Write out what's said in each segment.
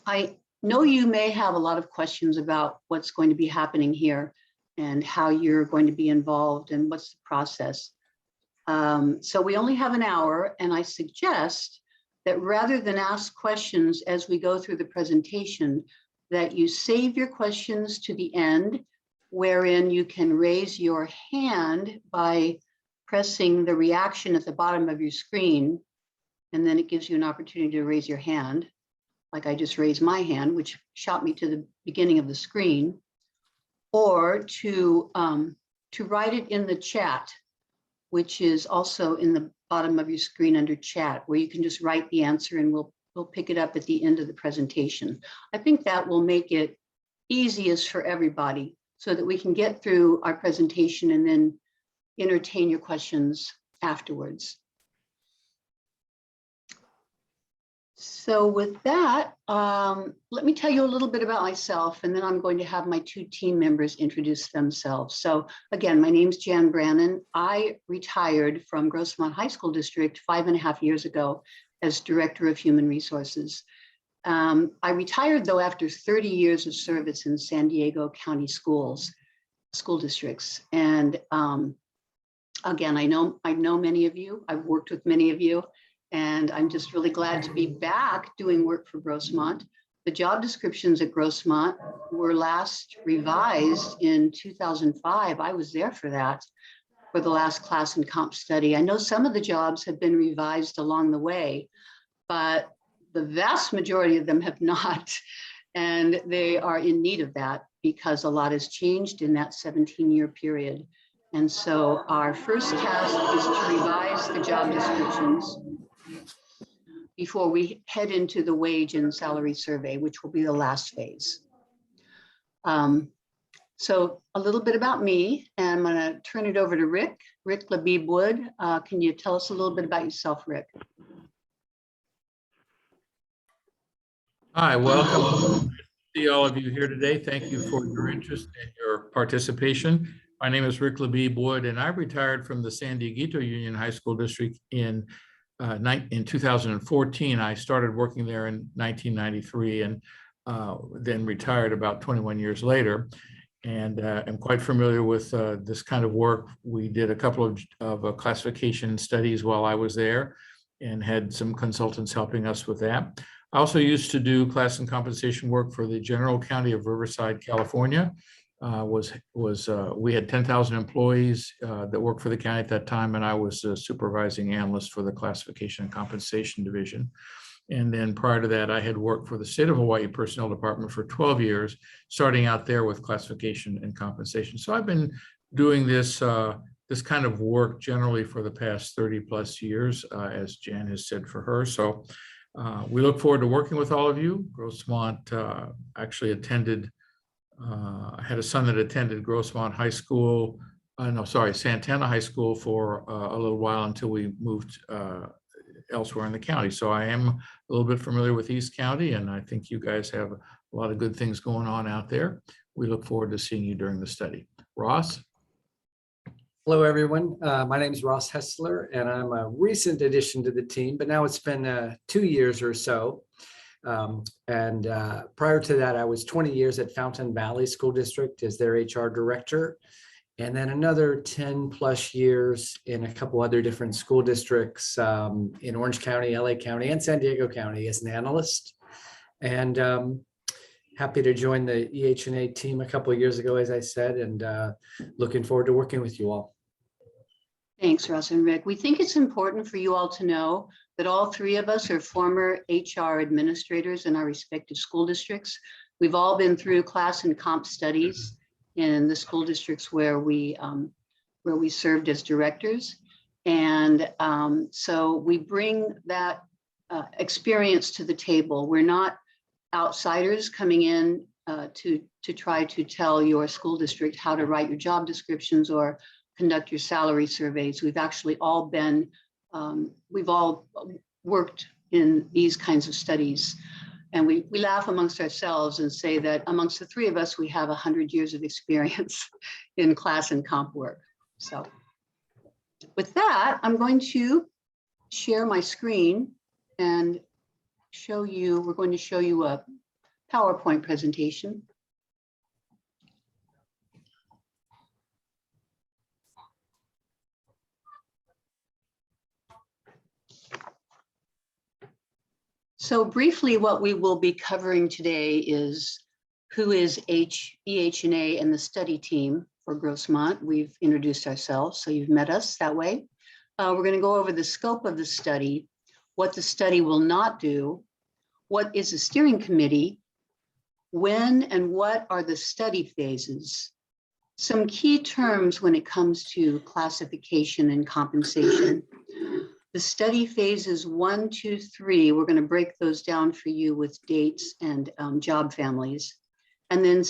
I know you may have a lot of questions about what's going to be happening here and how you're going to be involved and what's the process. So we only have an hour, and I suggest that rather than ask questions as we go through the presentation, that you save your questions to the end, wherein you can raise your hand by pressing the reaction at the bottom of your screen, and then it gives you an opportunity to raise your hand, like I just raised my hand, which shot me to the beginning of the screen, or to write it in the chat, which is also in the bottom of your screen under chat, where you can just write the answer and we'll pick it up at the end of the presentation. I think that will make it easiest for everybody so that we can get through our presentation and then entertain your questions afterwards. So with that, let me tell you a little bit about myself, and then I'm going to have my two team members introduce themselves. So again, my name's Jan Brannon. I retired from Grossmont High School District 5.5 years ago as Director of Human Resources. I retired though after 30 years of service in San Diego County school districts. And again, I know many of you, I've worked with many of you, and I'm just really glad to be back doing work for Grossmont. The job descriptions at Grossmont were last revised in 2005. I was there for that, for the last class and comp study. I know some of the jobs have been revised along the way, but the vast majority of them have not. And they are in need of that because a lot has changed in that 17-year period. And so our first task is to revise the job descriptions before we head into the wage and salary survey, which will be the last phase. So a little bit about me, and I'm gonna turn it over to Rick Labib Wood. Can you tell us a little bit about yourself, Rick? Hi, welcome. See all of you here today. Thank you for your interest and your participation. My name is Rick Labib Wood, and I retired from the San Dieguito Union High School District in 2014. I started working there in 1993 and then retired about 21 years later. And I'm quite familiar with this kind of work. We did a couple of classification studies while I was there and had some consultants helping us with that. I also used to do class and compensation work for the General County of Riverside, California. We had 10,000 employees that worked for the county at that time, and I was a supervising analyst for the classification and compensation division. And then prior to that, I had worked for the State of Hawaii Personnel Department for 12 years, starting out there with classification and compensation. So I've been doing this kind of work generally for the past 30+ years, as Jan has said for her. So we look forward to working with all of you. Grossmont actually attended, I had a son that attended Grossmont High School, Santana High School for a little while until we moved elsewhere in the county. So I am a little bit familiar with East County, and I think you guys have a lot of good things going on out there. We look forward to seeing you during the study. Ross? Hello, everyone. My name is Ross Hessler, and I'm a recent addition to the team, but now it's been 2 years or so. Prior to that, I was 20 years at Fountain Valley School District as their HR director, and then another 10+ years in a couple other different school districts in Orange County, LA County, and San Diego County as an analyst. And happy to join the EH&A team a couple of years ago, as I said, and looking forward to working with you all. Thanks, Russ and Rick. We think it's important for you all to know that all three of us are former HR administrators in our respective school districts. We've all been through class and comp studies in the school districts where we served as directors. And so we bring that experience to the table. We're not outsiders coming in to try to tell your school district how to write your job descriptions or conduct your salary surveys. We've actually all been, we've all worked in these kinds of studies. And we laugh amongst ourselves and say that amongst the three of us, we have 100 years of experience in class and comp work. So With that, I'm going to share my screen and show you, we're going to show you a PowerPoint presentation. So briefly, what we will be covering today is who is EH&A and the study team for Grossmont. We've introduced ourselves, so you've met us that way. We're going to go over the scope of the study, what the study will not do, what is the steering committee, when and what are the study phases, some key terms when it comes to classification and compensation. The study phases 1, 2, 3, we're going to break those down for you with dates and job families. And then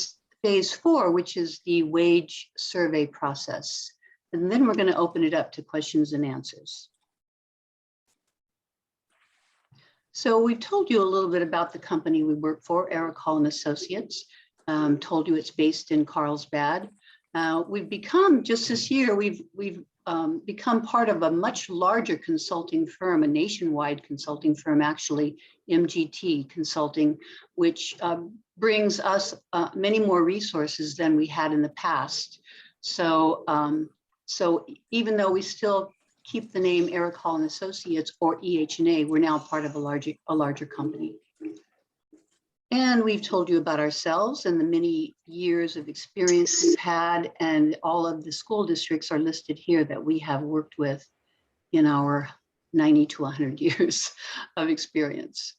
phase 4, which is the wage survey process. And then we're going to open it up to questions and answers. So we've told you a little bit about the company we work for, Eric Hall and Associates. Told you it's based in Carlsbad. We've become, just this year, we've become part of a much larger consulting firm, a nationwide consulting firm, actually, MGT Consulting, which brings us many more resources than we had in the past. So, so even though we still keep the name Eric Hall and Associates or EH&A, we're now part of a larger company. And we've told you about ourselves and the many years of experience we've had, and all of the school districts are listed here that we have worked with in our 90 to 100 years of experience.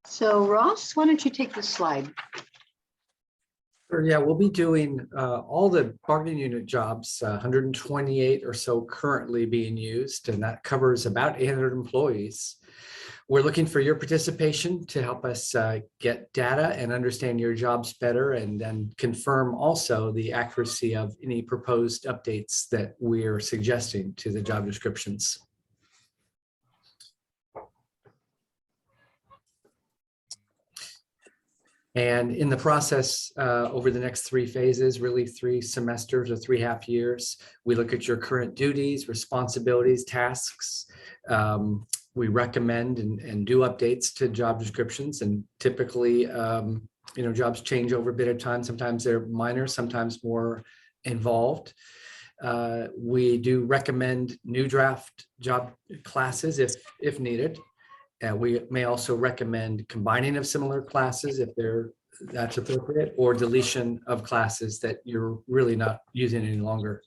So Ross, why don't you take this slide? Sure, yeah, we'll be doing all the bargaining unit jobs, 128 or so currently being used, and that covers about 800 employees. We're looking for your participation to help us get data and understand your jobs better, and then confirm also the accuracy of any proposed updates that we're suggesting to the job descriptions. And in the process, over the next 3 phases, really 3 semesters or 3.5 years, we look at your current duties, responsibilities, tasks. We recommend and do updates to job descriptions, and typically, jobs change over a bit of time. Sometimes they're minor, sometimes more involved. We do recommend new draft job classes if needed. We may also recommend combining of similar classes if that's appropriate, or deletion of classes that you're really not using any longer.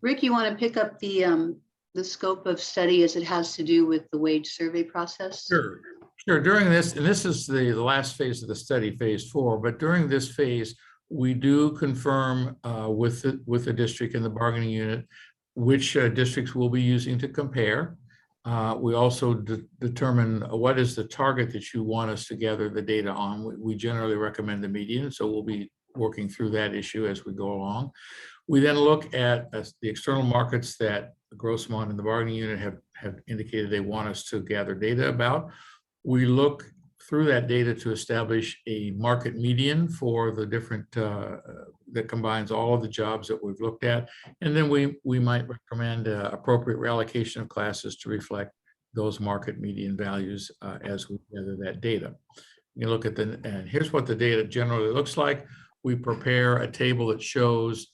Rick, you want to pick up the scope of study as it has to do with the wage survey process? Sure. During this, and this is the last phase of the study, phase 4, but during this phase, we do confirm with the district and the bargaining unit which districts we'll be using to compare. We also determine what is the target that you want us to gather the data on. We generally recommend the median, so we'll be working through that issue as we go along. We then look at the external markets that Grossmont and the bargaining unit have indicated they want us to gather data about. We look through that data to establish a market median for the different, that combines all of the jobs that we've looked at. And then we might recommend appropriate reallocation of classes to reflect those market median values as we gather that data. You look at and here's what the data generally looks like. We prepare a table that shows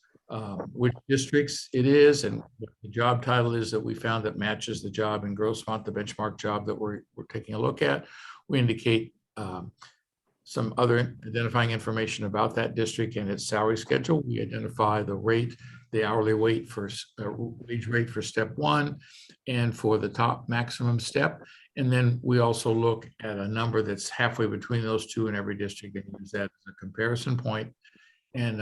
which districts it is and what the job title is that we found that matches the job in Grossmont, the benchmark job that we're taking a look at. We indicate some other identifying information about that district and its salary schedule. We identify the rate, the hourly wage rate for step 1 and for the top maximum step. And then we also look at a number that's halfway between those two in every district and use that as a comparison point and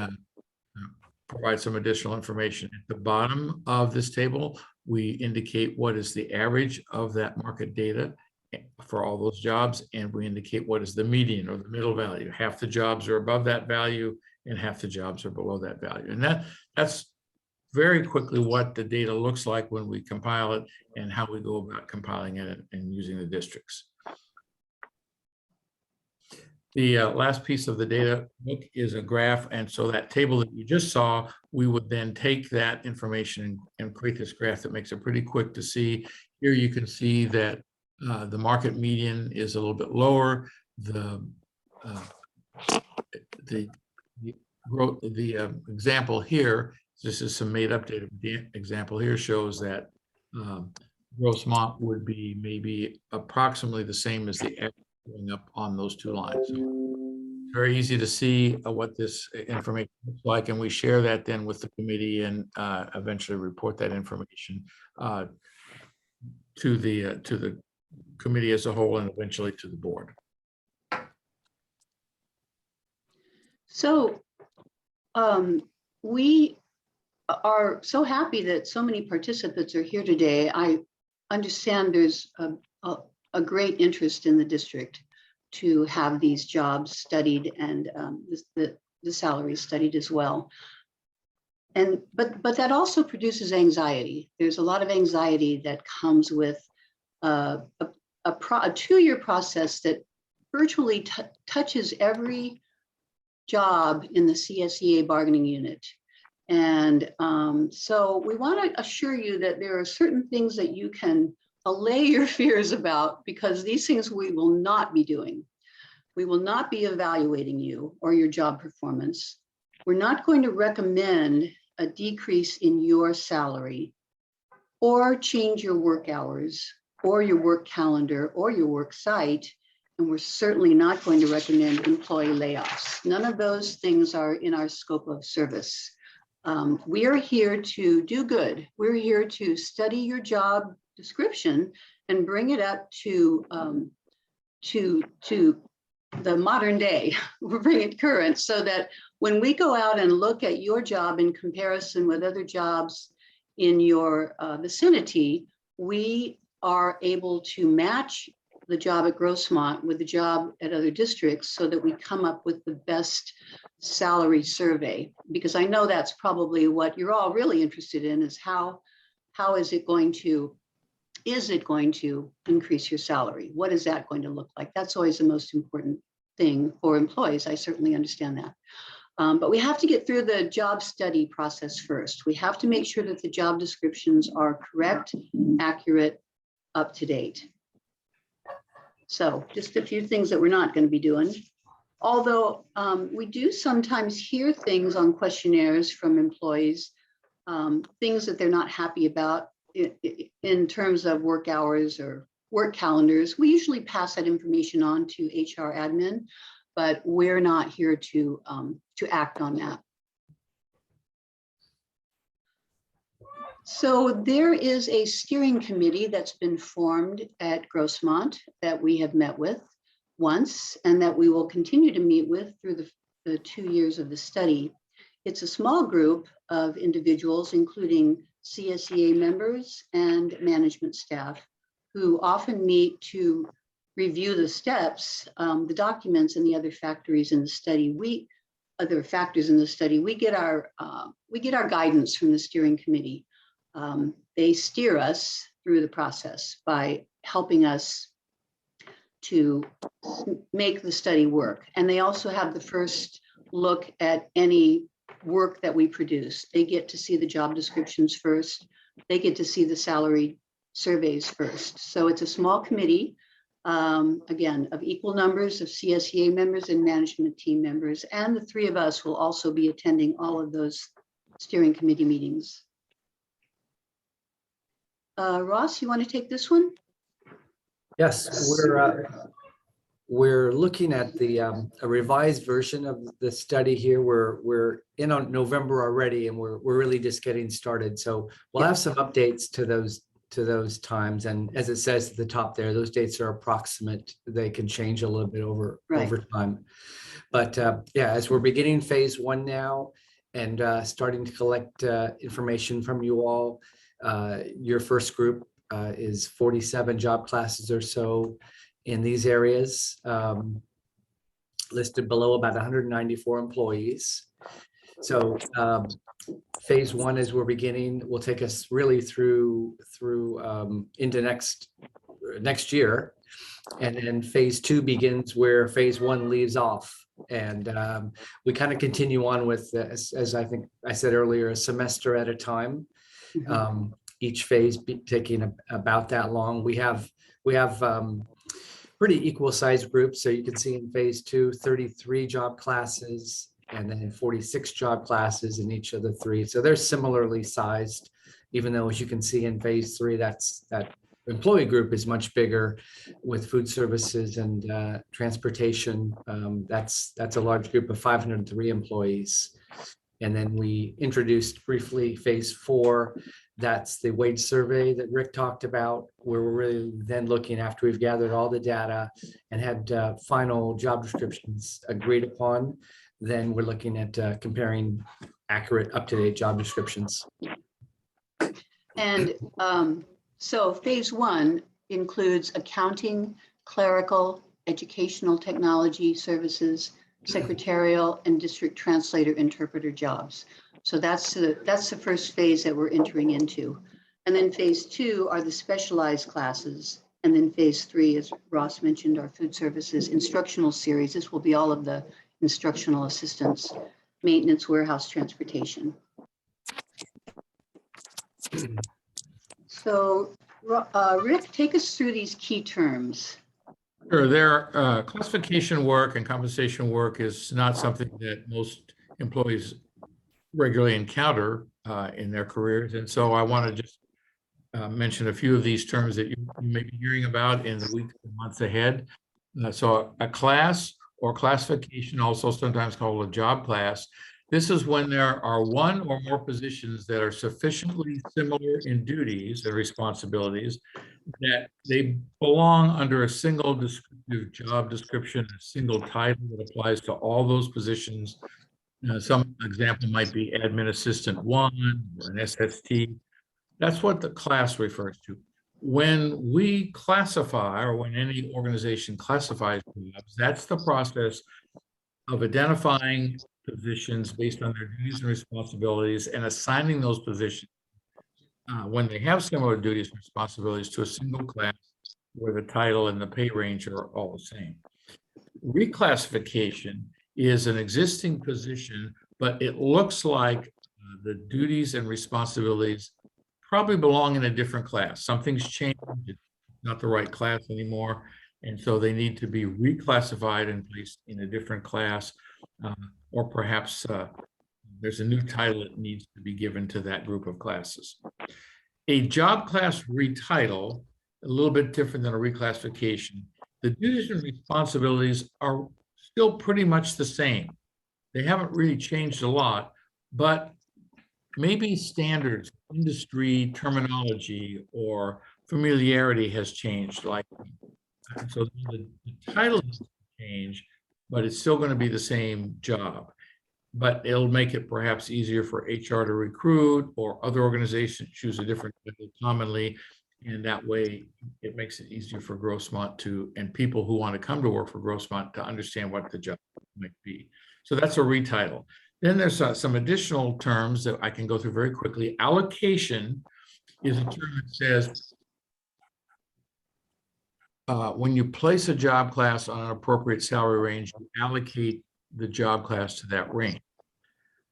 provide some additional information. At the bottom of this table, we indicate what is the average of that market data for all those jobs, and we indicate what is the median or the middle value. Half the jobs are above that value and half the jobs are below that value. And that's very quickly what the data looks like when we compile it and how we go about compiling it and using the districts. The last piece of the data book is a graph, and so that table that you just saw, we would then take that information and create this graph that makes it pretty quick to see. Here you can see that the market median is a little bit lower. The growth, example here, this is some made up data. The example here shows that Grossmont would be maybe approximately the same as the average going up on those two lines. So very easy to see what this information looks like, and we share that then with the committee and eventually report that information to the committee as a whole and eventually to the board. So we are so happy that so many participants are here today. I understand there's a great interest in the district to have these jobs studied and the salaries studied as well. But that also produces anxiety. There's a lot of anxiety that comes with a 2-year process that virtually touches every job in the CSEA bargaining unit. And so we want to assure you that there are certain things that you can allay your fears about, because these things we will not be doing. We will not be evaluating you or your job performance. We're not going to recommend a decrease in your salary or change your work hours or your work calendar or your work site. And we're certainly not going to recommend employee layoffs. None of those things are in our scope of service. We are here to do good. We're here to study your job description and bring it up to the modern day. We'll bring it current so that when we go out and look at your job in comparison with other jobs in your vicinity, we are able to match the job at Grossmont with the job at other districts so that we come up with the best salary survey. Because I know that's probably what you're all really interested in, is how is it going to increase your salary? What is that going to look like? That's always the most important thing for employees. I certainly understand that. But we have to get through the job study process first. We have to make sure that the job descriptions are correct, accurate, up to date. So just a few things that we're not going to be doing. Although we do sometimes hear things on questionnaires from employees, things that they're not happy about in terms of work hours or work calendars. We usually pass that information on to HR admin, but we're not here to act on that. So there is a steering committee that's been formed at Grossmont that we have met with once and that we will continue to meet with through the 2 years of the study. It's a small group of individuals, including CSEA members and management staff, who often meet to review the steps, the documents, and the other factors in the study. We get our guidance from the steering committee. They steer us through the process by helping us to make the study work. And they also have the first look at any work that we produce. They get to see the job descriptions first. They get to see the salary surveys first. So it's a small committee, again, of equal numbers of CSEA members and management team members. And the 3 of us will also be attending all of those steering committee meetings. Ross, you want to take this one? Yes, we're looking at the a revised version of the study here. We're in on November already, and we're really just getting started. So we'll have some updates to those times. And as it says at the top there, those dates are approximate. They can change a little bit over time. But yeah, as we're beginning phase 1 now and starting to collect information from you all, your first group is 47 job classes or so in these areas, listed below about 194 employees. So phase 1, as we're beginning, will take us really through into next year. And then phase 2 begins where phase 1 leaves off. And we kind of continue on with, as I think I said earlier, a semester at a time. Each phase taking about that long. We have pretty equal sized groups. So you can see in phase 2, 33 job classes, and then 46 job classes in each of the 3. So they're similarly sized, even though, as you can see in phase 3, that employee group is much bigger with food services and transportation. That's a large group of 503 employees. And then we introduced briefly phase 4. That's the wage survey that Rick talked about, where we're really then looking, after we've gathered all the data and had final job descriptions agreed upon, then we're looking at comparing accurate, up-to-date job descriptions. And so phase 1 includes accounting, clerical, educational technology services, secretarial, and district translator interpreter jobs. So that's the first phase that we're entering into. And then phase 2 are the specialized classes. And then phase 3, as Ross mentioned, our food services instructional series. This will be all of the instructional assistance, maintenance, warehouse, transportation. So Rick, take us through these key terms. Sure. Their classification work and compensation work is not something that most employees regularly encounter in their careers. And so I want to just mention a few of these terms that you may be hearing about in the weeks and months ahead. So a class or classification, also sometimes called a job class. This is when there are one or more positions that are sufficiently similar in duties and responsibilities that they belong under a single descriptive job description, a single title that applies to all those positions. Some example might be admin assistant 1 or an SST. That's what the class refers to. When we classify, or when any organization classifies jobs, that's the process of identifying positions based on their duties and responsibilities and assigning those positions when they have similar duties and responsibilities to a single class where the title and the pay range are all the same. Reclassification is an existing position, but it looks like the duties and responsibilities probably belong in a different class. Something's changed, it's not the right class anymore, and so they need to be reclassified and placed in a different class, or perhaps there's a new title that needs to be given to that group of classes. A job class retitle, a little bit different than a reclassification. The duties and responsibilities are still pretty much the same. They haven't really changed a lot, but maybe standards, industry terminology, or familiarity has changed. Like, so the title has changed, but it's still going to be the same job. But it'll make it perhaps easier for HR to recruit, or other organizations choose a different title commonly. And that way it makes it easier for Grossmont and people who want to come to work for Grossmont to understand what the job might be. So that's a retitle. Then there's some additional terms that I can go through very quickly. Allocation is a term that says when you place a job class on an appropriate salary range, you allocate the job class to that range.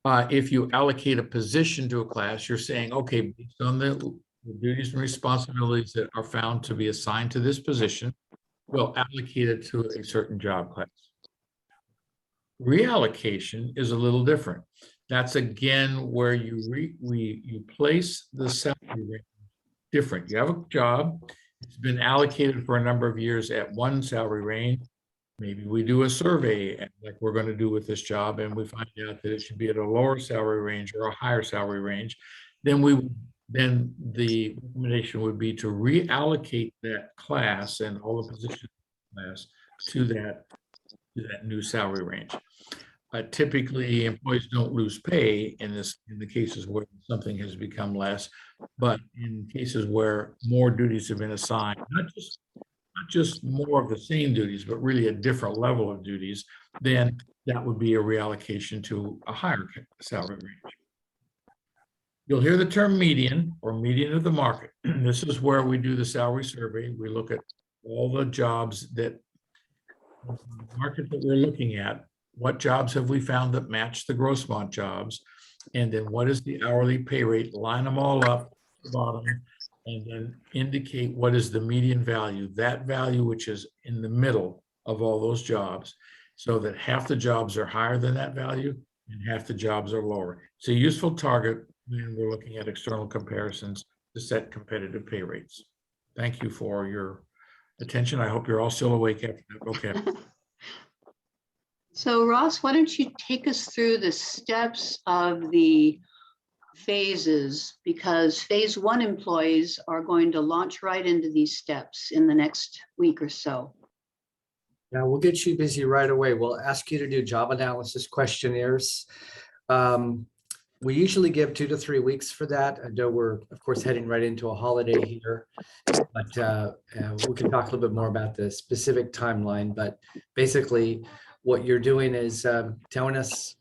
If you allocate a position to a class, you're saying, okay, based on the duties and responsibilities that are found to be assigned to this position, we'll allocate it to a certain job class. Reallocation is a little different. That's again where you place the salary range different. You have a job, it's been allocated for a number of years at one salary range. Maybe we do a survey, like we're going to do with this job, and we find out that it should be at a lower salary range or a higher salary range. Then the recommendation would be to reallocate that class and all the positions in the class to that new salary range. Typically, employees don't lose pay in the cases where something has become less, but in cases where more duties have been assigned, not just more of the same duties, but really a different level of duties, then that would be a reallocation to a higher salary range. You'll hear the term median or median of the market. This is where we do the salary survey. We look at all the jobs that market that we're looking at, what jobs have we found that match the Grossmont jobs? And then what is the hourly pay rate? Line them all up at the bottom, and then indicate what is the median value, that value which is in the middle of all those jobs, so that half the jobs are higher than that value and half the jobs are lower. It's a useful target when we're looking at external comparisons to set competitive pay rates. Thank you for your attention. I hope you're all still awake after that. Okay. So Ross, why don't you take us through the steps of the phases, because phase one employees are going to launch right into these steps in the next week or so. Now we'll get you busy right away. We'll ask you to do job analysis questionnaires. We usually give 2 to 3 weeks for that. I know we're, of course, heading right into a holiday here, but we can talk a little bit more about the specific timeline. But basically, what you're doing is telling us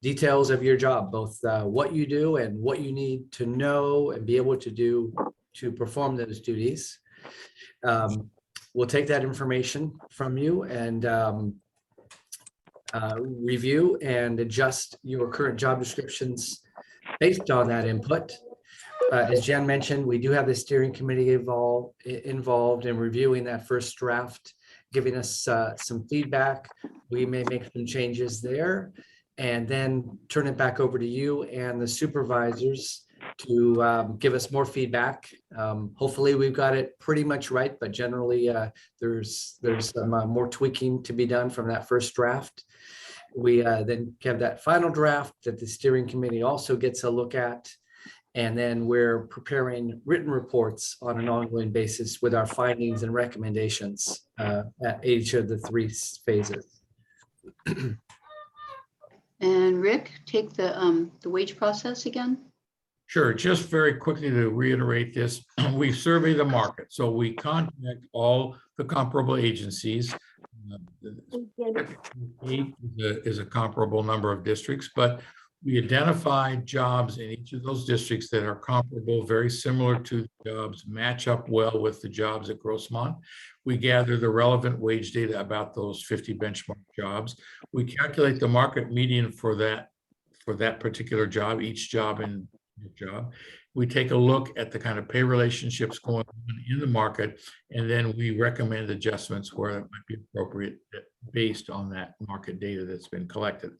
details of your job, both what you do and what you need to know and be able to do to perform those duties. We'll take that information from you and review and adjust your current job descriptions based on that input. As Jen mentioned, we do have the steering committee involved in reviewing that first draft, giving us some feedback. We may make some changes there and then turn it back over to you and the supervisors to give us more feedback. Hopefully we've got it pretty much right, but generally there's some more tweaking to be done from that first draft. We then have that final draft that the steering committee also gets a look at. And then we're preparing written reports on an ongoing basis with our findings and recommendations at each of the 3 phases. And Rick, take the wage process again. Sure. Just very quickly to reiterate this, we survey the market. So we contact all the comparable agencies. 8 is a comparable number of districts, but we identify jobs in each of those districts that are comparable, very similar to jobs, match up well with the jobs at Grossmont. We gather the relevant wage data about those 50 benchmark jobs. We calculate the market median for that particular job, each job in your job. We take a look at the kind of pay relationships going on in the market, and then we recommend adjustments where it might be appropriate based on that market data that's been collected.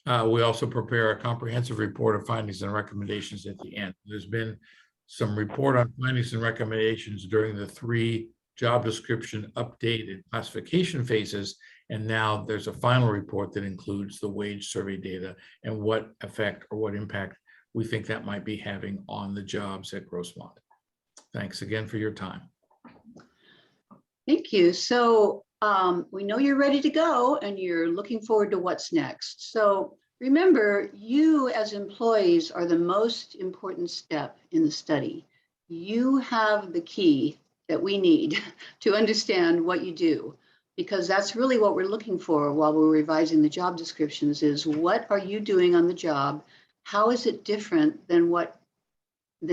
We also prepare a comprehensive report of findings and recommendations at the end. There's been some report on findings and recommendations during the 3 job description update and classification phases, and now there's a final report that includes the wage survey data and what effect or what impact we think that might be having on the jobs at Grossmont. Thanks again for your time. Thank you. So we know you're ready to go and you're looking forward to what's next. So remember, you as employees are the most important step in the study. You have the key that we need to understand what you do, because that's really what we're looking for while we're revising the job descriptions is what are you doing on the job? How is it different than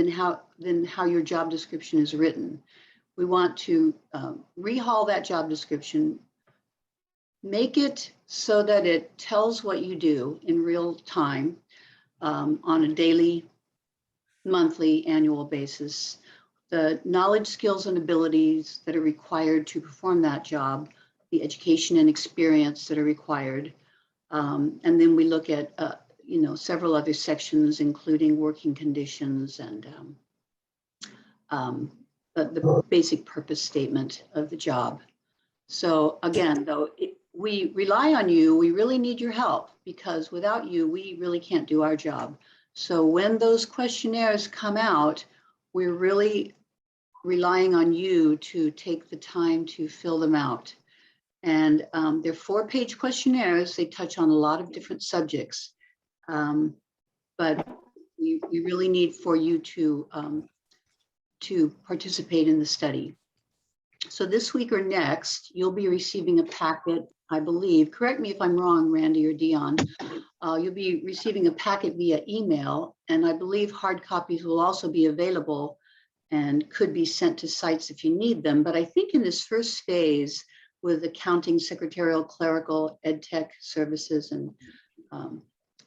how your job description is written? We want to rehaul that job description, make it so that it tells what you do in real time on a daily, monthly, annual basis, the knowledge, skills, and abilities that are required to perform that job, the education and experience that are required. And then we look at several other sections, including working conditions and the basic purpose statement of the job. So again, though, we rely on you, we really need your help, because without you, we really can't do our job. So when those questionnaires come out, we're really relying on you to take the time to fill them out. And they're 4-page questionnaires. They touch on a lot of different subjects. But we really need for you to participate in the study. So this week or next, you'll be receiving a packet, I believe, correct me if I'm wrong, Randy or Dion, you'll be receiving a packet via email, and I believe hard copies will also be available and could be sent to sites if you need them. But I think in this first phase with accounting, secretarial, clerical, ed tech services, and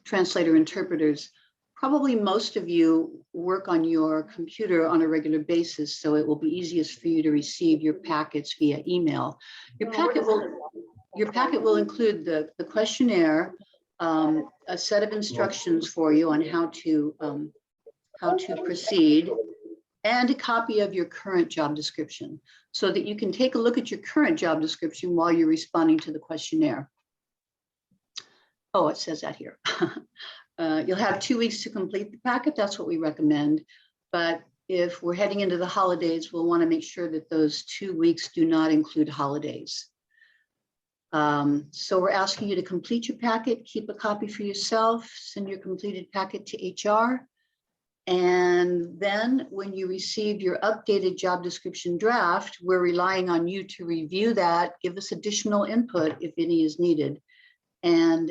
translator interpreters, probably most of you work on your computer on a regular basis, so it will be easiest for you to receive your packets via email. Your packet will include the questionnaire, a set of instructions for you on how to proceed, and a copy of your current job description so that you can take a look at your current job description while you're responding to the questionnaire. Oh, it says that here. You'll have 2 weeks to complete the packet. That's what we recommend. But if we're heading into the holidays, we'll want to make sure that those 2 weeks do not include holidays. So we're asking you to complete your packet, keep a copy for yourself, send your completed packet to HR. And then when you receive your updated job description draft, we're relying on you to review that, give us additional input if any is needed. And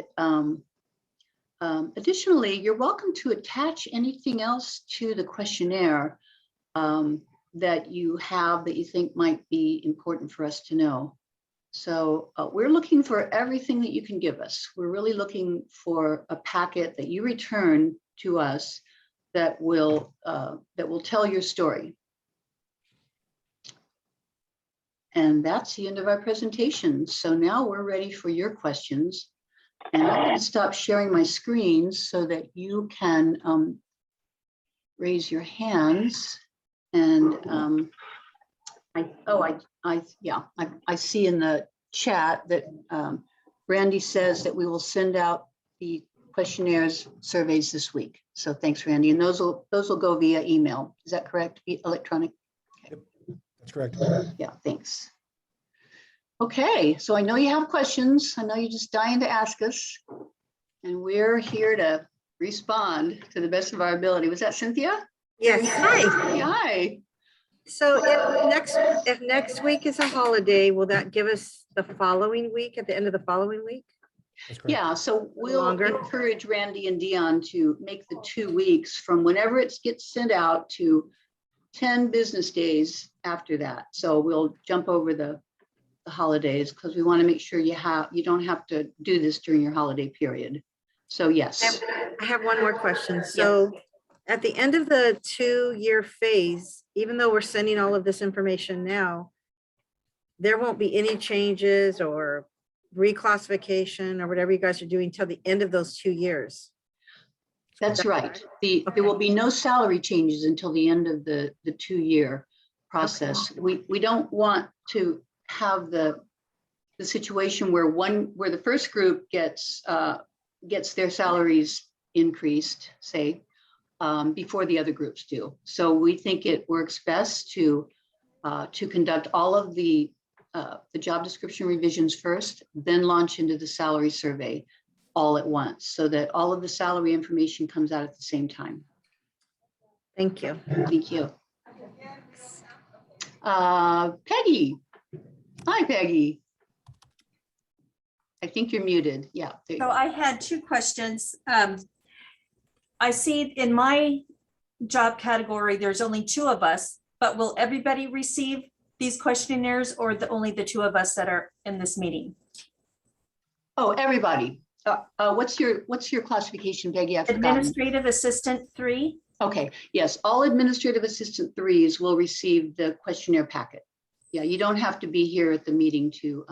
additionally, you're welcome to attach anything else to the questionnaire that you have that you think might be important for us to know. So we're looking for everything that you can give us. We're really looking for a packet that you return to us that will tell your story. And that's the end of our presentation. So now we're ready for your questions. And I'm going to stop sharing my screen so that you can raise your hands. And I see in the chat that Randy says that we will send out the questionnaires surveys this week. So thanks, Randy. And those will go via email. Is that correct? Electronic? Yep, that's correct. Yeah, thanks. Okay, so I know you have questions. I know you're just dying to ask us. And we're here to respond to the best of our ability. Was that Cynthia? Yes, hi. Hi. So if next week is a holiday, will that give us the following week, at the end of the following week? That's correct. Yeah, so we'll Longer. encourage Randy and Dion to make the 2 weeks from whenever it gets sent out to 10 business days after that. So we'll jump over the holidays because we want to make sure you don't have to do this during your holiday period. So yes. I have one more question. So at the end of the 2-year phase, even though we're sending all of this information now, there won't be any changes or reclassification or whatever you guys are doing till the end of those 2 years. That's right. There will be no salary changes until the end of the 2-year process. Okay. We don't want to have the situation where the first group gets their salaries increased, say, before the other groups do. So we think it works best to conduct all of the job description revisions first, then launch into the salary survey all at once, so that all of the salary information comes out at the same time. Thank you. Thank you. Peggy. Hi, Peggy. I think you're muted. Yeah. So I had 2 questions. I see in my job category, there's only 2 of us, but will everybody receive these questionnaires, or only the 2 of us that are in this meeting? Oh, everybody. What's your classification, Peggy? Administrative Assistant 3. Okay. Yes, all Administrative Assistant 3s will receive the questionnaire packet. Yeah, you don't have to be here at the meeting to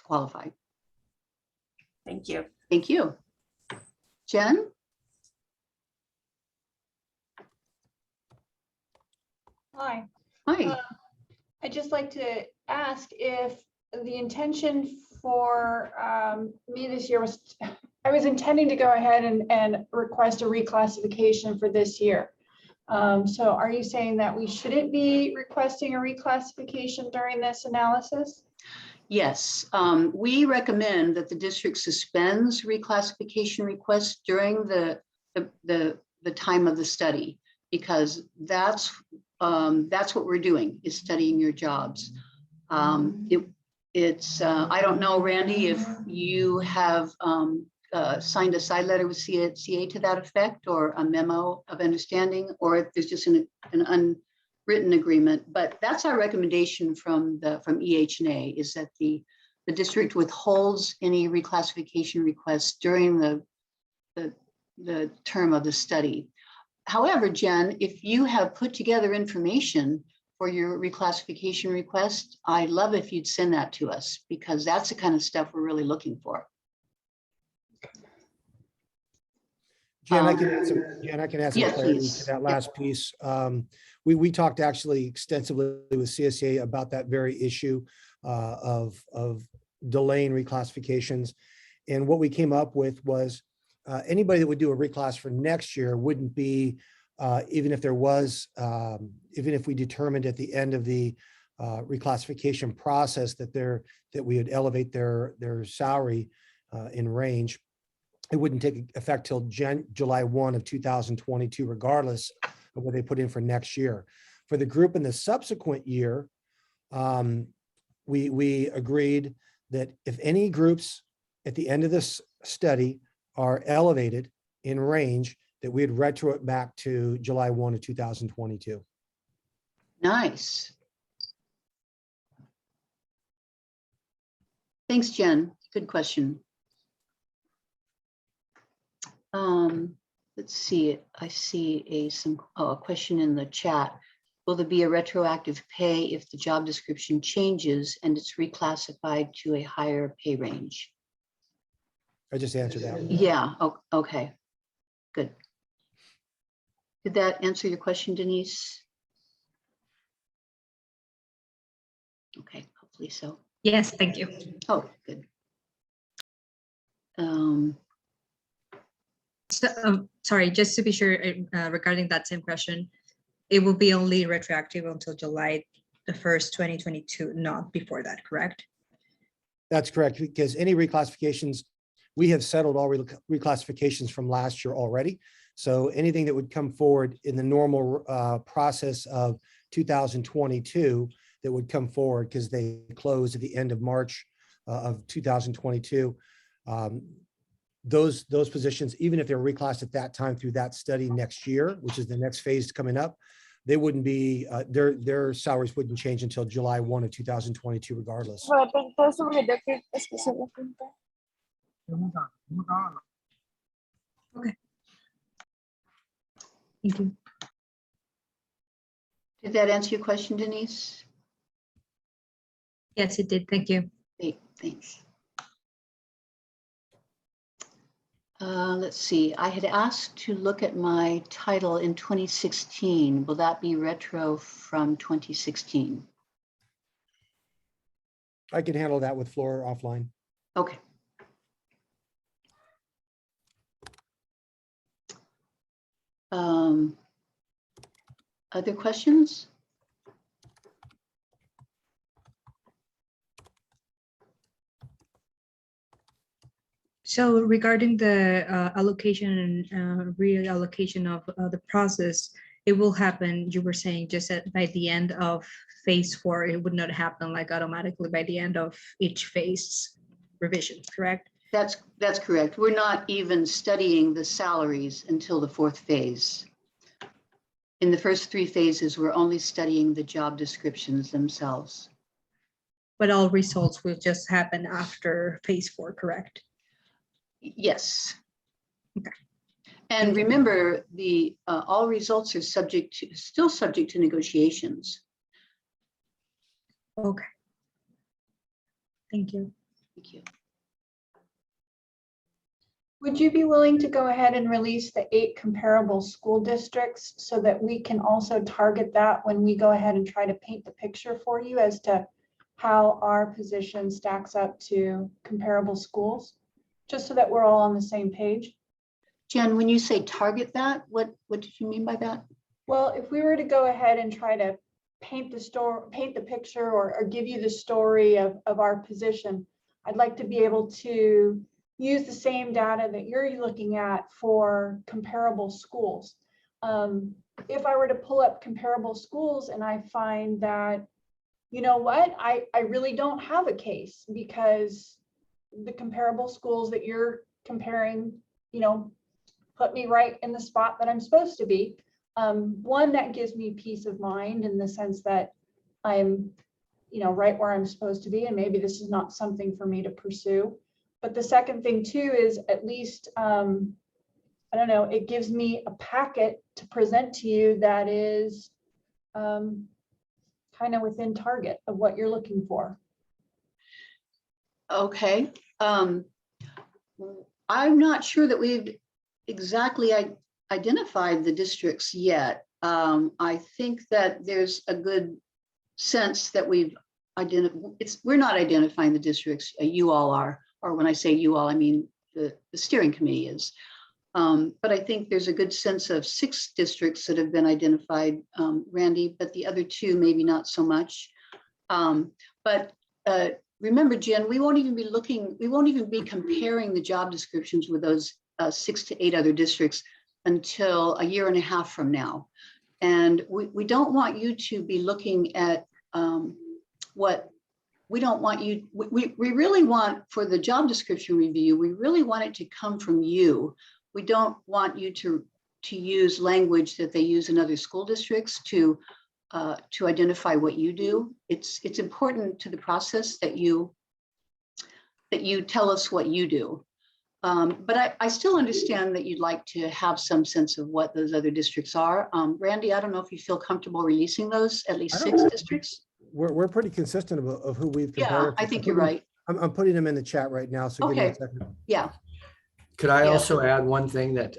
qualify. Thank you. Thank you. Jen? Hi. Hi. I'd just like to ask if the intention for me this year was, I was intending to go ahead and request a reclassification for this year. So are you saying that we shouldn't be requesting a reclassification during this analysis? Yes, we recommend that the district suspends reclassification requests during the time of the study, because that's what we're doing, is studying your jobs. I don't know, Randy, if you have signed a side letter with CA to that effect, or a memo of understanding, or if there's just an written agreement, but that's our recommendation from EH&A, is that the district withholds any reclassification requests during the term of the study. However, Jen, if you have put together information for your reclassification request, I'd love if you'd send that to us, because that's the kind of stuff we're really looking for. Jan, I can add some yes, clarity please. to that Yeah. last piece. We talked actually extensively with CSEA about that very issue of delaying reclassifications. And what we came up with was anybody that would do a reclass for next year wouldn't be, even if there was, even if we determined at the end of the reclassification process that we would elevate their salary in range, it wouldn't take effect till July 1 of 2022, regardless of what they put in for next year. For the group in the subsequent year, we agreed that if any groups at the end of this study are elevated in range, that we'd retro it back to July 1 of 2022. Nice. Thanks, Jen. Good question. Let's see. I see a question in the chat. Will there be a retroactive pay if the job description changes and it's reclassified to a higher pay range? I just answered that. Yeah. Okay. Good. Did that answer your question, Denise? Okay. Hopefully so. Yes, thank you. Oh, good. So, sorry, just to be sure, regarding that same question, it will be only retroactive until July the 1st, 2022, not before that, correct? That's correct, because any reclassifications, we have settled all reclassifications from last year already. So anything that would come forward in the normal process of 2022 that would come forward, because they closed at the end of March of 2022, those positions, even if they're reclassed at that time through that study next year, which is the next phase coming up, they wouldn't be, their salaries wouldn't change until July 1 of 2022 regardless. Okay. Thank you. Did that answer your question, Denise? Yes, it did. Thank you. Great, thanks. Let's see, I had asked to look at my title in 2016. Will that be retro from 2016? I can handle that with Flora offline. Okay. Other questions? So regarding the allocation and reallocation of the process, it will happen, you were saying, just by the end of phase 4, it would not happen like automatically by the end of each phase revision, correct? That's correct. We're not even studying the salaries until the 4th phase. In the first 3 phases, we're only studying the job descriptions themselves. But all results will just happen after phase 4, correct? Yes. Okay. And remember, the all results are still subject to negotiations. Okay. Thank you. Thank you. Would you be willing to go ahead and release the 8 comparable school districts so that we can also target that when we go ahead and try to paint the picture for you as to how our position stacks up to comparable schools, just so that we're all on the same page? Jen, when you say target that, what did you mean by that? Well, if we were to go ahead and try to paint the picture or give you the story of our position, I'd like to be able to use the same data that you're looking at for comparable schools. If I were to pull up comparable schools and I find that, you know what, I really don't have a case because the comparable schools that you're comparing, you know, put me right in the spot that I'm supposed to be. One, that gives me peace of mind in the sense that I'm, right where I'm supposed to be, and maybe this is not something for me to pursue. But the second thing too is at least, I don't know, it gives me a packet to present to you that is kind of within target of what you're looking for. Okay. I'm not sure that we've exactly identified the districts yet. I think that there's a good sense that we've we're not identifying the districts, you all are, or when I say you all, I mean the steering committee is. But I think there's a good sense of 6 districts that have been identified, Randy, but the other 2 maybe not so much. But remember, Jen, we won't even be comparing the job descriptions with those 6 to 8 other districts until a year and a half from now. And we don't want you to be looking at what we don't want you, we really want for the job description review, we really want it to come from you. We don't want you to use language that they use in other school districts to identify what you do. It's important to the process that you tell us what you do. But I still understand that you'd like to have some sense of what those other districts are. Randy, I don't know if you feel comfortable releasing those, at least 6 districts. We're pretty consistent of who we've Yeah, compared. I think you're right. I'm putting them in the chat right now, so give me a Okay. second. Yeah. Could I Yeah. also add one thing that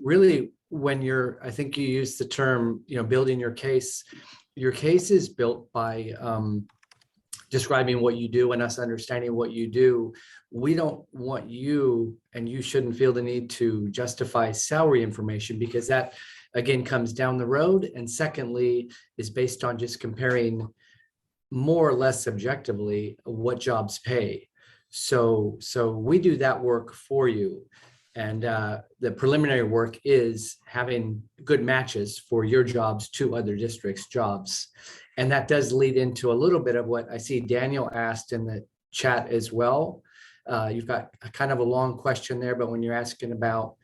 really when I think you used the term, building your case is built by describing what you do and us understanding what you do. We don't want you, and you shouldn't feel the need to justify salary information because that again comes down the road. And secondly, is based on just comparing more or less subjectively what jobs pay. So we do that work for you. And the preliminary work is having good matches for your jobs to other districts' jobs. And that does lead into a little bit of what I see Daniel asked in the chat as well. You've got a kind of a long question there, but when you're asking about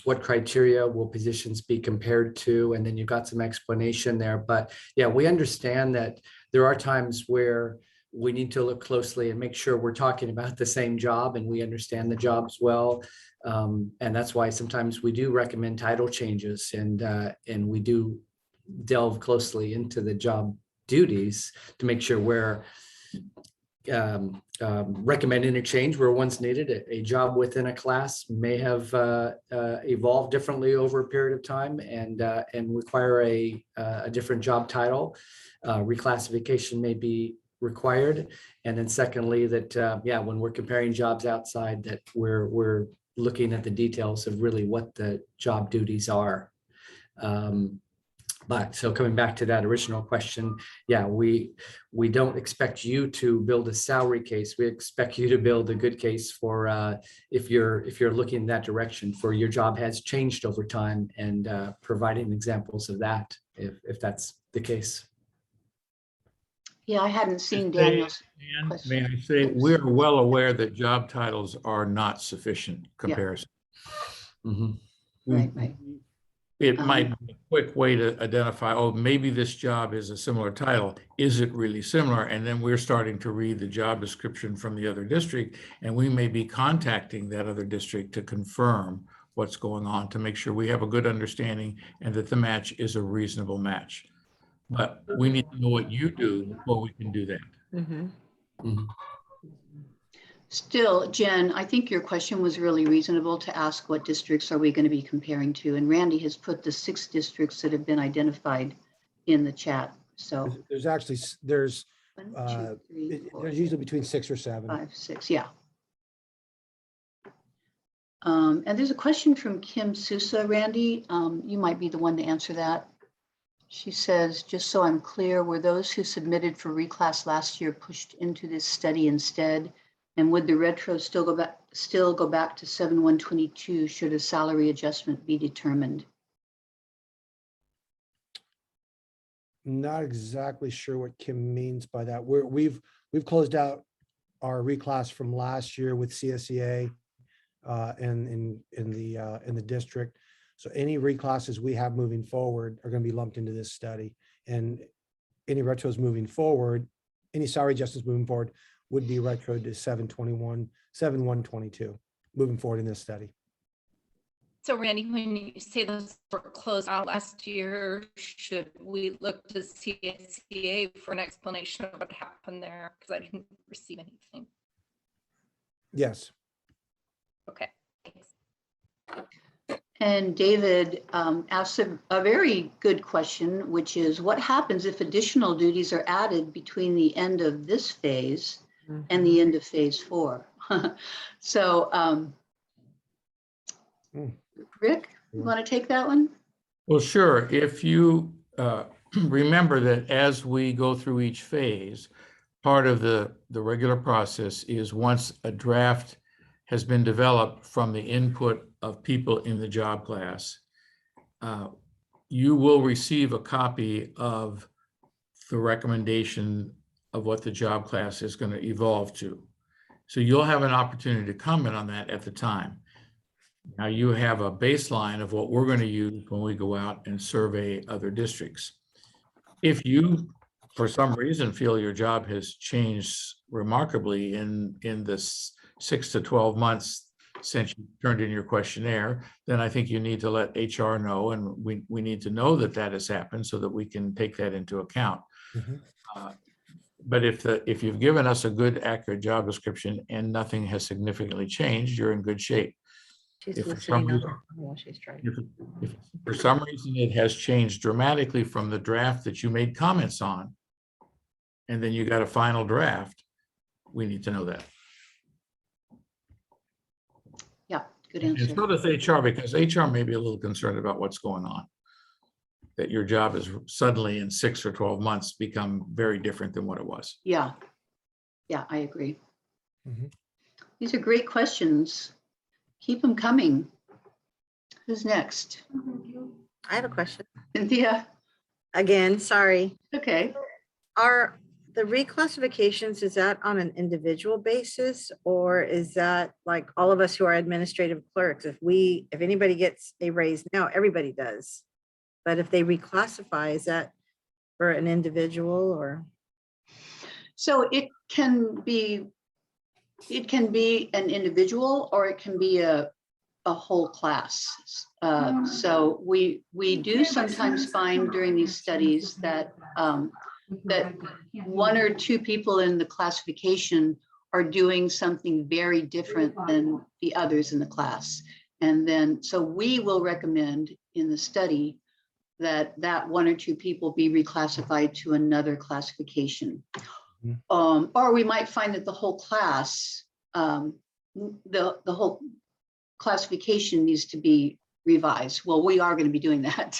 what criteria will positions be compared to, and then you've got some explanation there. But yeah, we understand that there are times where we need to look closely and make sure we're talking about the same job and we understand the jobs well. And that's why sometimes we do recommend title changes and we do delve closely into the job duties to make sure we're recommending a change where once needed. A job within a class may have evolved differently over a period of time and require a different job title. Reclassification may be required. And then secondly, that when we're comparing jobs outside, that we're looking at the details of really what the job duties are. But so coming back to that original question, we don't expect you to build a salary case. We expect you to build a good case for if you're looking in that direction for your job has changed over time and providing examples of that if that's the case. Yeah, I hadn't seen Daniel's And question. may I say, we're well aware that job titles are not sufficient comparison. Mhm. Right. It might be a quick way to identify, oh, maybe this job is a similar title. Is it really similar? And then we're starting to read the job description from the other district, and we may be contacting that other district to confirm what's going on to make sure we have a good understanding and that the match is a reasonable match. But we need to know what you do before we can do that. Mhm. Still, Jen, I think your question was really reasonable to ask what districts are we going to be comparing to? And Randy has put the 6 districts that have been identified in the chat. So There's actually, there's 1, 2, 3, 4, there's usually between 6 or 7. 5, 6, yeah. And there's a question from Kim Sousa, Randy. You might be the one to answer that. She says, just so I'm clear, were those who submitted for reclass last year pushed into this study instead? And would the retro still go back to 7/1/22 should a salary adjustment be determined? Not exactly sure what Kim means by that. We've closed out our reclass from last year with CSEA in the district. So any reclasses we have moving forward are going to be lumped into this study. And any retros moving forward, any salary adjustments moving forward would be retro to 7/1/22 moving forward in this study. So Randy, when you say those were closed out last year, should we look to CSCA for an explanation of what happened there? Because I didn't receive anything. Yes. Okay, thanks. And David asked a very good question, which is what happens if additional duties are added between the end of this phase and the end of phase 4? So Rick, you want to take that one? Well, sure. If you remember that as we go through each phase, part of the regular process is once a draft has been developed from the input of people in the job class, you will receive a copy of the recommendation of what the job class is going to evolve to. So you'll have an opportunity to comment on that at the time. Now you have a baseline of what we're going to use when we go out and survey other districts. If you, for some reason, feel your job has changed remarkably in this 6 to 12 months since you turned in your questionnaire, then I think you need to let HR know, and we need to know that that has happened so that we can take that into account. But if you've given us a good, accurate job description and nothing has significantly changed, you're in good shape. She's If for listening some on reason- her phone while she's trying. If for some reason it has changed dramatically from the draft that you made comments on, and then you got a final draft, we need to know that. Yeah, good And answer. so does HR, because HR may be a little concerned about what's going on. That your job is suddenly in 6 or 12 months become very different than what it was. Yeah, I agree. Mhm. These are great questions. Keep them coming. Who's next? I have a question. Cynthia? Again, sorry. Okay. Are the reclassifications, is that on an individual basis, or is that like all of us who are administrative clerks? If anybody gets a raise now, everybody does. But if they reclassify, is that for an individual or? So it can be an individual or it can be a whole class. So we do sometimes find during these studies that that 1 or 2 people in the classification are doing something very different than the others in the class. And then, so we will recommend in the study that 1 or 2 people be reclassified to another classification. Or we might find that the whole class, the whole classification needs to be revised. Well, we are going to be doing that.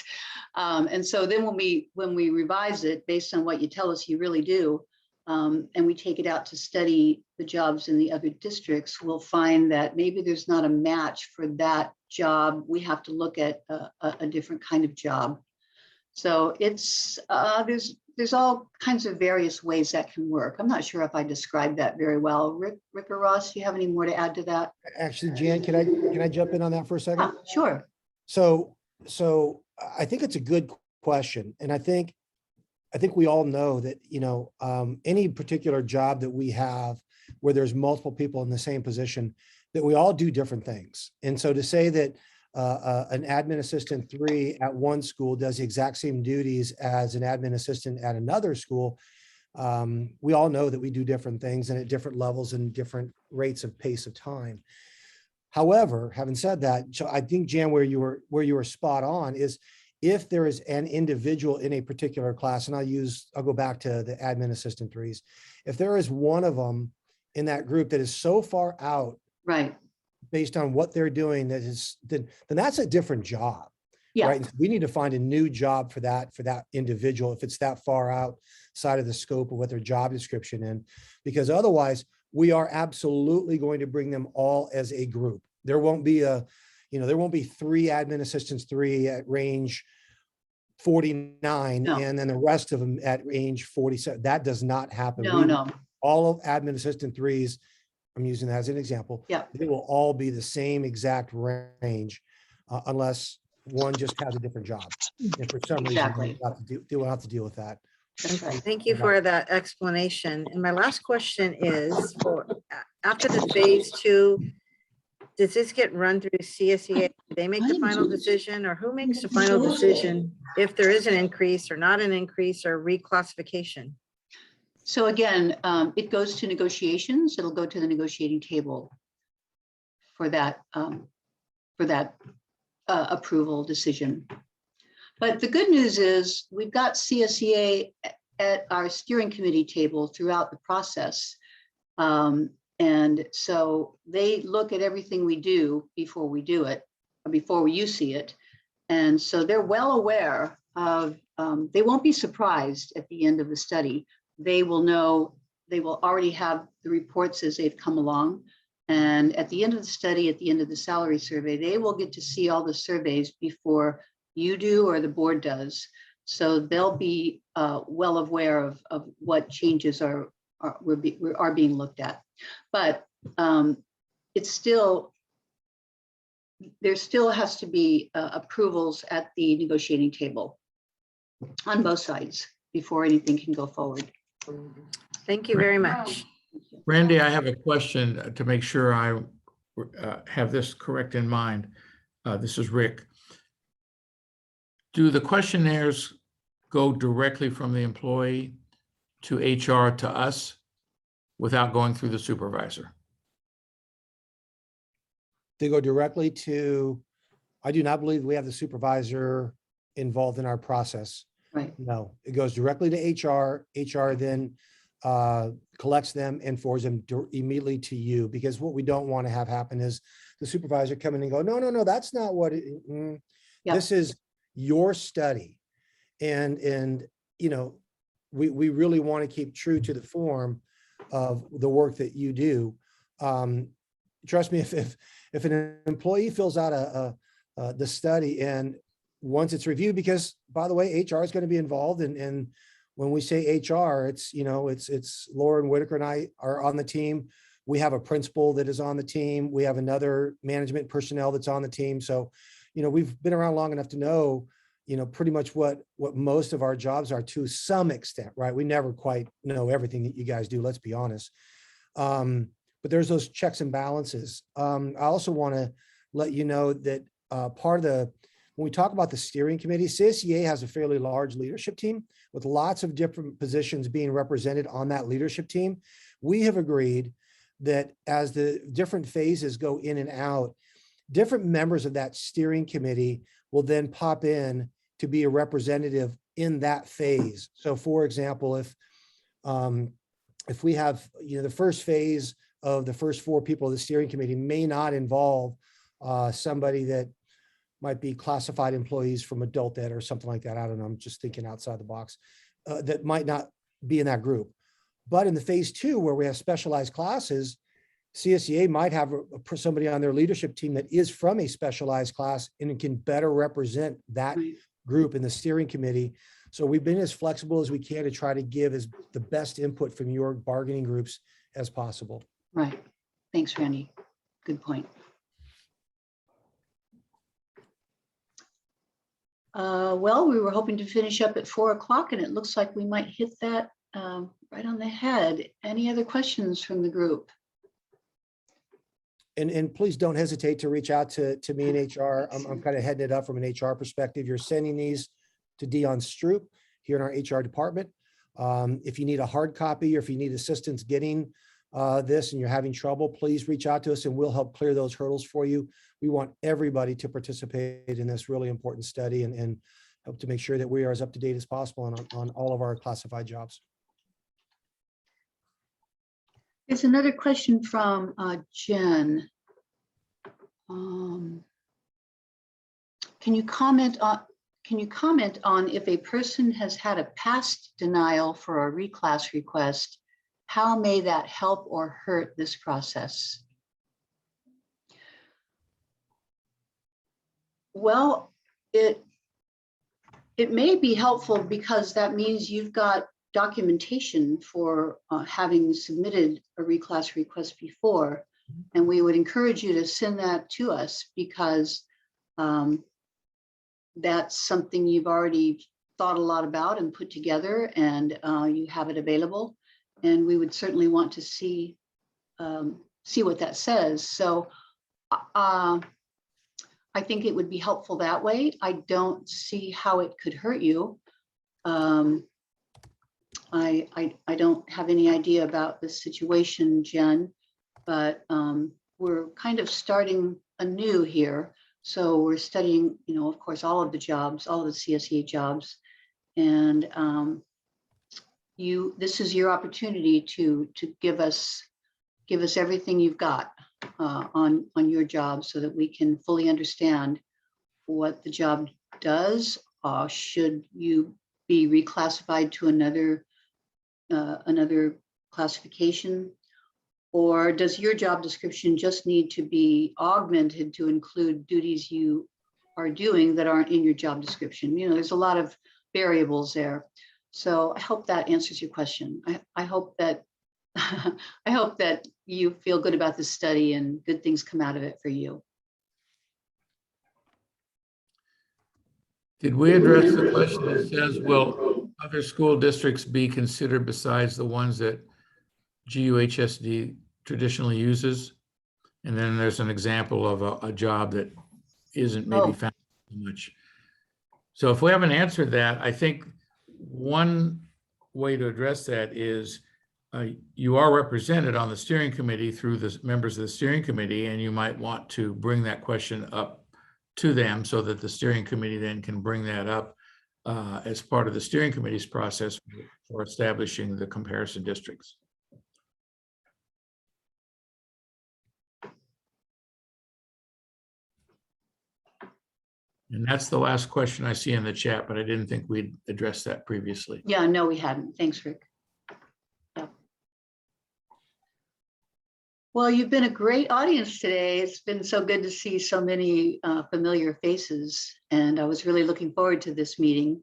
And so then when we revise it based on what you tell us you really do, and we take it out to study the jobs in the other districts, we'll find that maybe there's not a match for that job. We have to look at a different kind of job. So it's there's all kinds of various ways that can work. I'm not sure if I described that very well. Rick or Ross, do you have any more to add to that? Actually, Jan, can I jump in on that for a second? Sure. So I think it's a good question. And I think we all know that, any particular job that we have where there's multiple people in the same position, that we all do different things. And so to say that an admin assistant 3 at one school does the exact same duties as an admin assistant at another school, we all know that we do different things and at different levels and different rates of pace of time. However, having said that, so I think, Jan, where you were spot on is if there is an individual in a particular class, and I'll go back to the admin assistant 3s. If there is one of them in that group that is so far out, Right. based on what they're doing, then that's a different job. Yeah. Right. We need to find a new job for that individual if it's that far outside of the scope of what their job description is, because otherwise we are absolutely going to bring them all as a group. There won't be 3 admin assistants 3 at range 49 No. and then the rest of them at range 47. That does not happen. No. All of admin assistant 3s, I'm using that as an example. Yeah. They will all be the same exact range unless one just has a different job. And for some reason, Exactly. they will have to deal with that. That's right. Thank you for that explanation. And my last question is for, after the phase 2, does this get run through CSEA? Do they make the final decision, or who makes the final decision if there is an increase or not an increase or reclassification? So again, it goes to negotiations. It'll go to the negotiating table for that approval decision. But the good news is we've got CSEA at our steering committee table throughout the process. And so they look at everything we do before we do it, or before you see it. And so they're well aware of, they won't be surprised at the end of the study. They will know, they will already have the reports as they've come along. And at the end of the study, at the end of the salary survey, they will get to see all the surveys before you do or the board does. So they'll be well aware of what changes are being looked at. But it's still, there still has to be approvals at the negotiating table on both sides before anything can go forward. Thank you very much. Randy, I have a question to make sure I have this correct in mind. This is Rick. Do the questionnaires go directly from the employee to HR to us without going through the supervisor? They go directly to, I do not believe we have the supervisor involved in our process. Right. No, it goes directly to HR. HR then collects them and forwards them immediately to you, because what we don't want to have happen is the supervisor come in and go, no, that's not what it, Yep. This is your study. And you know, we really want to keep true to the form of the work that you do. Trust me, if an employee fills out the study and once it's reviewed, because by the way, HR is going to be involved, and when we say HR, it's, you know, it's Lauren Whitaker and I are on the team. We have a principal that is on the team. We have another management personnel that's on the team. So, you know, we've been around long enough to know, you know, pretty much what most of our jobs are to some extent, right? We never quite know everything that you guys do, let's be honest. But there's those checks and balances. I also want to let you know that part of the, when we talk about the steering committee, CSEA has a fairly large leadership team with lots of different positions being represented on that leadership team. We have agreed that as the different phases go in and out, different members of that steering committee will then pop in to be a representative in that phase. So for example, if we have, you know, the first phase of the first 4 people of the steering committee may not involve somebody that might be classified employees from adult ed or something like that. I don't know, I'm just thinking outside the box, that might not be in that group. But in the phase 2, where we have specialized classes, CSEA might have somebody on their leadership team that is from a specialized class and can better represent that group in the steering committee. So we've been as flexible as we can to try to give as the best input from your bargaining groups as possible. Right. Thanks, Randy. Good point. Well, we were hoping to finish up at 4 o'clock, and it looks like we might hit that right on the head. Any other questions from the group? And please don't hesitate to reach out to me and HR. I'm kind of heading it up from an HR perspective. You're sending these to Dion Stroop here in our HR department. If you need a hard copy or if you need assistance getting this and you're having trouble, please reach out to us and we'll help clear those hurdles for you. We want everybody to participate in this really important study and help to make sure that we are as up to date as possible on all of our classified jobs. There's another question from Jen. Can you comment on if a person has had a past denial for a reclass request, how may that help or hurt this process? Well, it may be helpful because that means you've got documentation for having submitted a reclass request before, and we would encourage you to send that to us because that's something you've already thought a lot about and put together, and you have it available. And we would certainly want to see what that says. So I think it would be helpful that way. I don't see how it could hurt you. I don't have any idea about this situation, Jen, but we're kind of starting anew here. So we're studying, of course, all of the jobs, all of the CSEA jobs. And this is your opportunity to give us everything you've got on your job, so that we can fully understand what the job does. Should you be reclassified to another classification? Or does your job description just need to be augmented to include duties you are doing that aren't in your job description? There's a lot of variables there. So I hope that answers your question. I hope that I hope that you feel good about this study and good things come out of it for you. Did we address the question that says, will other school districts be considered besides the ones that GUHSD traditionally uses? And then there's an example of a job that isn't maybe found much. So if we haven't answered that, I think one way to address that is you are represented on the steering committee through the members of the steering committee, and you might want to bring that question up to them so that the steering committee then can bring that up as part of the steering committee's process for establishing the comparison districts. And that's the last question I see in the chat, but I didn't think we'd addressed that previously. Yeah, no, we hadn't. Thanks, Rick. Yeah. Well, you've been a great audience today. It's been so good to see so many familiar faces, and I was really looking forward to this meeting.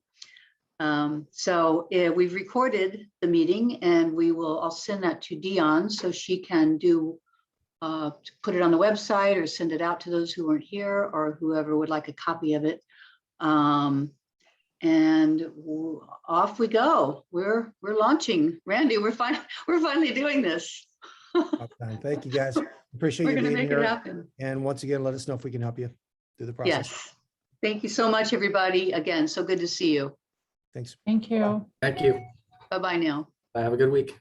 We've recorded the meeting, and I'll send that to Dion so she can put it on the website or send it out to those who weren't here or whoever would like a copy of it. And off we go. We're launching. Randy, we're finally doing this. Thank you, guys. Appreciate We're you going to being make it here. happen. And once again, let us know if we can help you through the process. Yes. Thank you so much, everybody. Again, so good to see you. Thanks. Thank you. Thank you. Bye-bye now. Have a good week.